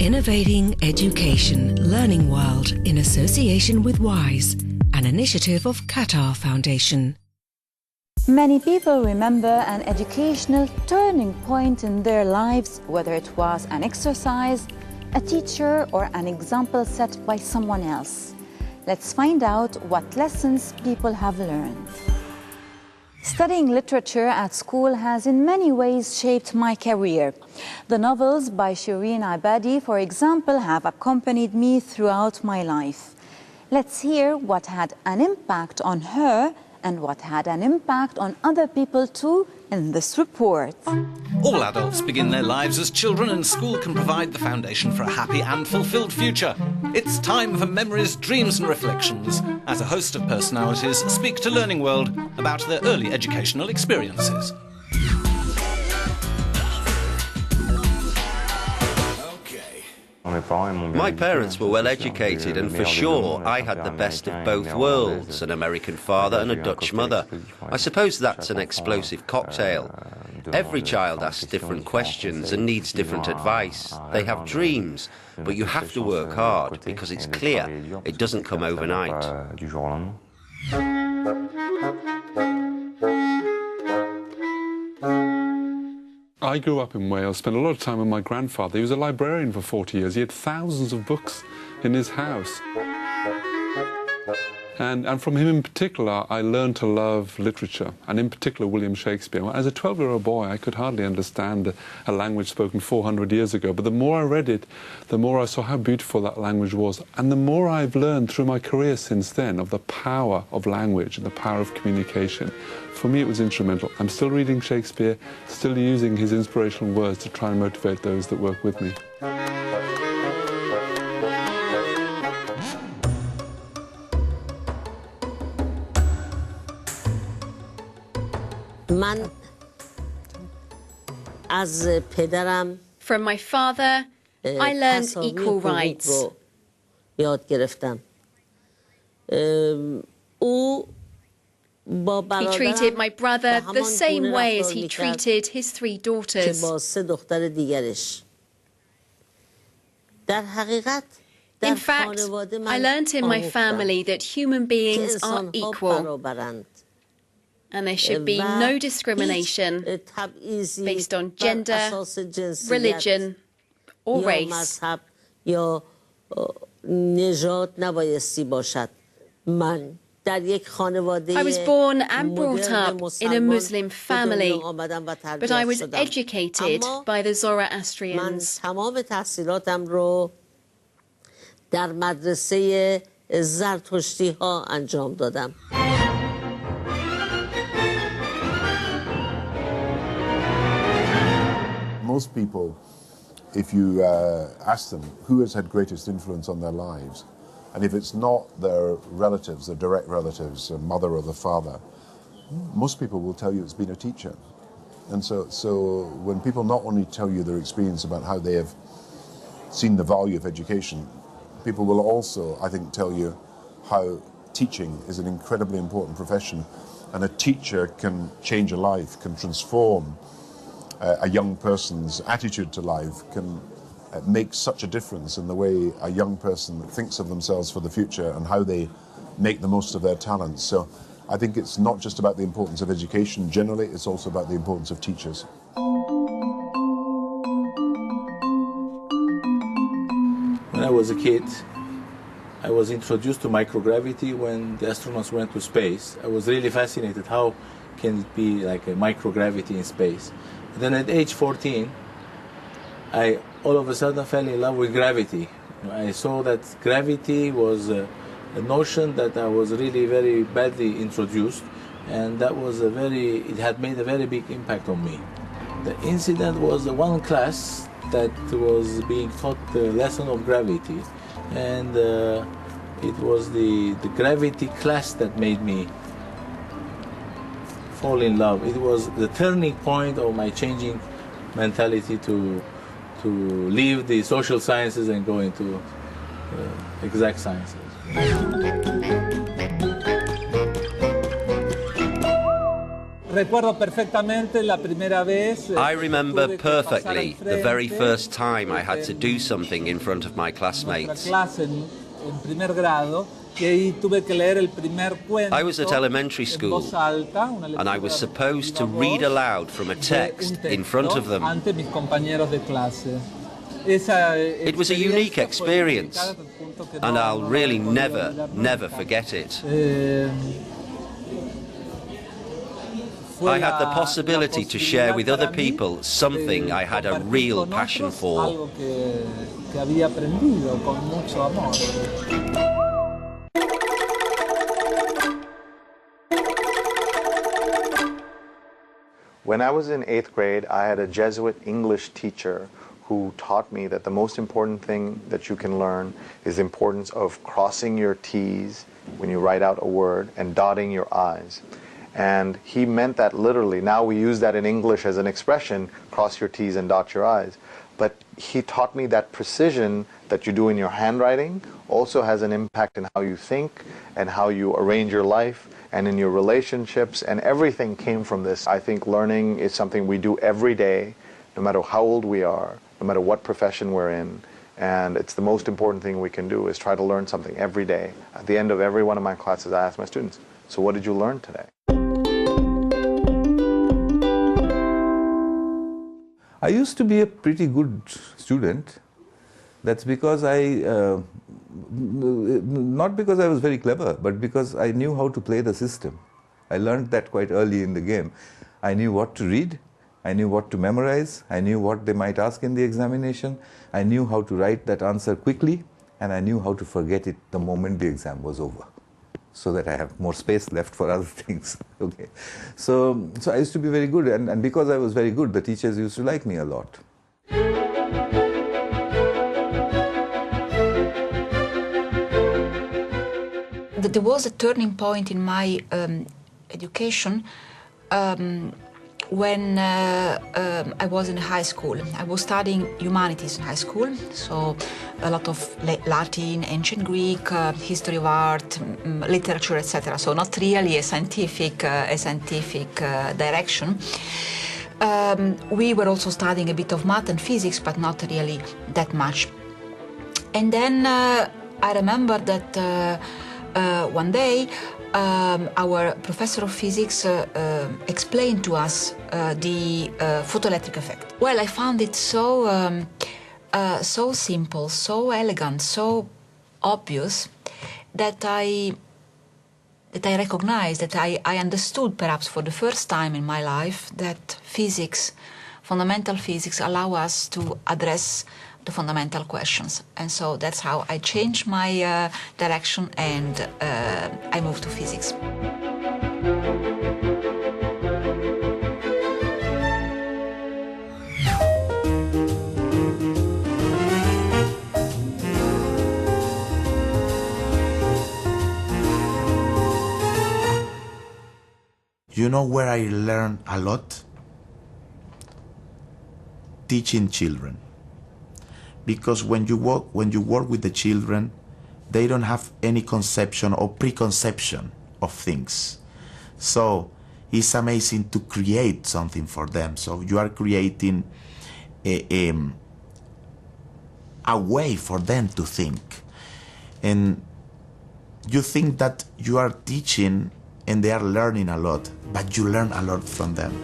Innovating Education Learning World in association with WISE, an initiative of Qatar Foundation. Many people remember an educational turning point in their lives, whether it was an exercise, a teacher, or an example set by someone else. Let's find out what lessons people have learned. Studying literature at school has in many ways shaped my career. The novels by Shireen Abadi, for example, have accompanied me throughout my life. Let's hear what had an impact on her and what had an impact on other people too in this report. All adults begin their lives as children, and school can provide the foundation for a happy and fulfilled future. It's time for memories, dreams and reflections, as a host of personalities speak to Learning World about their early educational experiences. My parents were well educated, and for sure I had the best of both worlds, an American father and a Dutch mother. I suppose that's an explosive cocktail. Every child asks different questions and needs different advice. They have dreams, but you have to work hard because it's clear it doesn't come overnight. I grew up in Wales, spent a lot of time with my grandfather. He was a librarian for 40 years. He had thousands of books in his house. And from him in particular, I learned to love literature, and in particular William Shakespeare. As a 12-year-old boy, I could hardly understand a language spoken 400 years ago, but the more I read it, the more I saw how beautiful that language was. And the more I've learned through my career since then of the power of language and the power of communication. For me, it was instrumental. I'm still reading Shakespeare, still using his inspirational words to try and motivate those that work with me. From my father, I learned equal rights. He treated my brother the same way as he treated his 3 daughters. In fact, I learnt in my family that human beings are equal, and there should be no discrimination based on gender, religion, or race. I was born and brought up in a Muslim family, but I was educated by the Zoroastrians. Most people, if you ask them who has had greatest influence on their lives, and if it's not their relatives, their direct relatives, their mother or the father, most people will tell you it's been a teacher. And so when people not only tell you their experience about how they have seen the value of education, people will also, I think, tell you how teaching is an incredibly important profession, and a teacher can change a life, can transform a young person's attitude to life, can make such a difference in the way a young person thinks of themselves for the future and how they make the most of their talents. So I think it's not just about the importance of education generally, it's also about the importance of teachers. When I was a kid, I was introduced to microgravity when the astronauts went to space. I was really fascinated, how can it be like a microgravity in space? And then at age 14, I all of a sudden fell in love with gravity. I saw that gravity was a notion that I was really very badly introduced, and that was it had made a very big impact on me. The incident was the one class that was being taught the lesson of gravity, and it was the gravity class that made me fall in love. It was the turning point of my changing mentality to leave the social sciences and go into exact sciences. I remember perfectly the very first time I had to do something in front of my classmates. I was at elementary school, and I was supposed to read aloud from a text in front of them. It was a unique experience, and I'll really never forget it. I had the possibility to share with other people something I had a real passion for. When I was in 8th grade, I had a Jesuit English teacher who taught me that the most important thing that you can learn is the importance of crossing your T's when you write out a word and dotting your I's. And he meant that literally. Now we use that in English as an expression, cross your T's and dot your I's. But he taught me that precision that you do in your handwriting also has an impact in how you think and how you arrange your life and in your relationships, and everything came from this. I think learning is something we do every day, no matter how old we are, no matter what profession we're in. And it's the most important thing we can do is try to learn something every day. At the end of every one of my classes, I ask my students, so what did you learn today? I used to be a pretty good student. That's because not because I was very clever, but because I knew how to play the system. I learned that quite early in the game. I knew what to read, I knew what to memorize, I knew what they might ask in the examination, I knew how to write that answer quickly, and I knew how to forget it the moment the exam was over, so that I have more space left for other things. Okay, so I used to be very good, and because I was very good, the teachers used to like me a lot. There was a turning point in my education when I was in high school. I was studying humanities in high school, so a lot of Latin, ancient Greek, history of art, literature, etc. So not really a scientific direction. We were also studying a bit of math and physics, but not really that much. And then I remember that one day our professor of physics explained to us the photoelectric effect. Well, I found it so simple, so elegant, so obvious that I recognized, that I understood perhaps for the first time in my life that physics, fundamental physics, allow us to address the fundamental questions. And so that's how I changed my direction and I moved to physics. You know where I learned a lot? Teaching children. Because when you work with the children, they don't have any conception or preconception of things. So it's amazing to create something for them. So you are creating a way for them to think. And you think that you are teaching and they are learning a lot, but you learn a lot from them.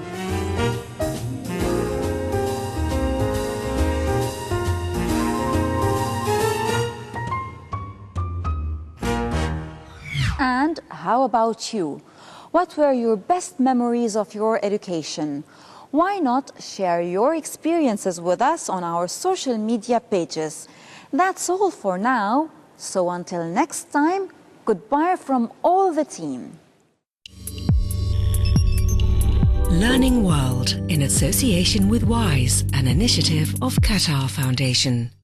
And how about you? What were your best memories of your education? Why not share your experiences with us on our social media pages? That's all for now. So until next time, goodbye from all the team. Learning World in association with WISE, an initiative of Qatar Foundation.